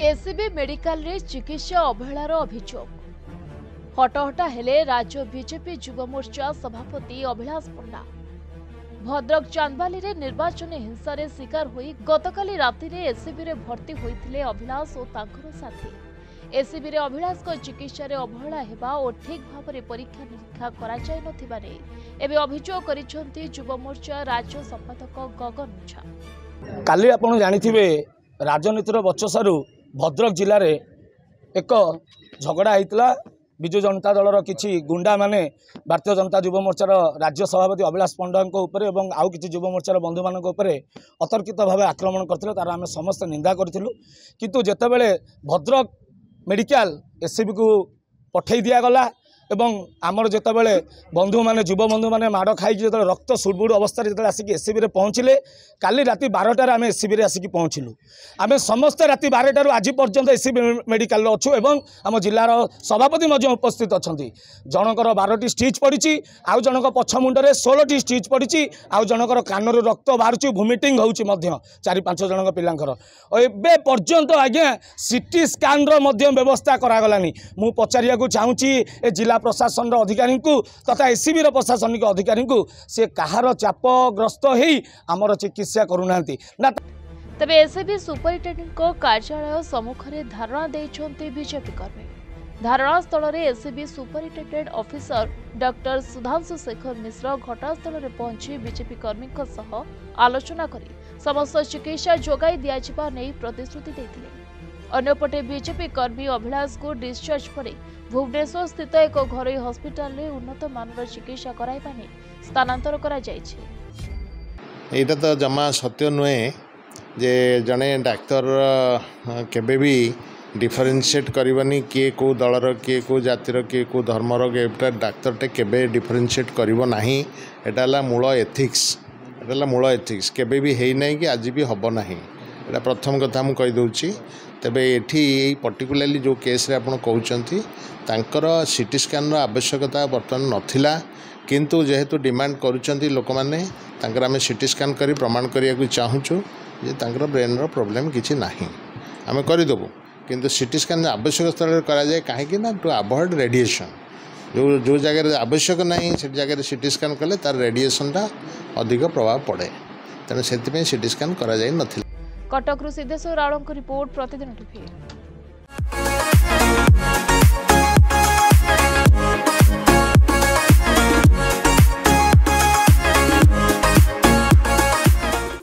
ACB medical रे चिकित्सा अवहेलार अभियोग हटहटा हेले राज्य बीजेपी युव मोर्चा सभापति अभिलाष पंडा। भद्रक चांदबाली रे निर्वाचन हिंसा रे शिकार होई गतकाली राति रे एसीबी रे भर्ती होइथिले अभिलाष और तांकर साथी। एसीबी रे अभिलाष को चिकित्सा रे अवहेला हेबा और ठीक भाव परीक्षा निरीक्षा करा जाय नथिबा रे एबे अभियोग करिसंती युव मोर्चा राज्य संपादक गगन ओझा। काली आपण जानिथिबे राजनीतिर बचसारू भद्रक जिले में एक झगड़ा होता विजु जनता दलर किछि गुंडा माने भारतीय जनता युव मोर्चार राज्य सभापति अभिलाष पंडा और आउ किछि युव मोर्चार बंधु मान अतर्कित भाव आक्रमण करथिले तार आमे समस्त निंदा करथिलु। किंतु जेतेबेले भद्रक मेडिकल एसीबी को पठै दिया गला एवं आमर जेतेबेले बंधु माने युव बंधु माने माड़ खाई जो रक्त सुड़बुड़ अवस्था जो आसिक एसीबी रे पहुँचले काली राति 12टार आम एसीबी रे आसिक पहुँचलु। आम समस्त राति 12टार आज पर्यंत एसीबी मेडिकल अच्छु एवं आम जिलार सभापति मध्य उपस्थित अच्छा। जनकर 12टी स्टिच पड़ी आउ जनक पछ मुंडे 16टी स्टिच पड़ी आउ जनकर कानर रक्त बाहर भूमिटिंग हो 4-5 जन पिलांकर एबे पर्यंत आज्ञा सीटी स्कान व्यवस्था करागलानी। मु पचारिया चाहूँगी जिला प्रशासन अधिकारी को तथा एसीबी प्रशासनिक अधिकारी को से कहार चापग्रस्त होई आमर चिकित्सा करूना ना। तबे एसीबी सुपरिटेडेंट को कार्यालय सम्मुख में धारणा देइछन्ति बीजेपी कर्मी। धारणा स्थल में ACB superintendent officer doctor Sudhanshu Shekhar Mishra घटनास्थल में पहुंची बीजेपी कर्मी सह आलोचना करी समस्त चिकित्सा जोगाई दियाजिबा नै प्रतिश्रुति देथिले। अन्यपटे बीजेपी कर्मी अभिलाष को डिस्चार्ज पर भुवनेश्वर स्थित एक घरोई हॉस्पिटल में उन्नत मानर चिकित्सा कराइबा नै स्थानांतर करा जायछि। एटा तो जमा सत्य नुहे जे जने डाक्तर केबे भी डिफरेंशिएट करबनी किए को दलर किए को जातिर किए को धर्मर एटा डाक्तरटे केबे डिफरेंशिएट करिवो नाही। एटा ला मूल एथिक्स एटा ला मूल एथिक्स केबे भी हेई नाही कि आज भी हबो नाही। एटा प्रथम कथा मु कहि दउची। तेबे एठी पर्टिकुलरली जो केस रे आपण कहउचंती तांकर सीटी स्कैन आवश्यकता बर्तमान नथिला किंतु जेहेतु डिमांड करूचंती लोक माने तांकर आमे सीटी स्कैन करी प्रमाण करिया को चाहूचु जे तांकर ब्रेन रो प्रॉब्लम किछि नाही आमे करि देबो। किंतु सीटी स्कैन आवश्यक स्तर करा जाय काहे कि ना टू अवॉइड रेडिएशन जो जो जगह आवश्यक नहीं से जगह सीटी स्कैन कले तार रेडिएशन टा अधिक प्रभाव पड़े तेणु से सीटी स्कैन करा जाय नथिला। कटक सिद्धेश्वर रावल रिपोर्ट प्रतिदिन टीवी।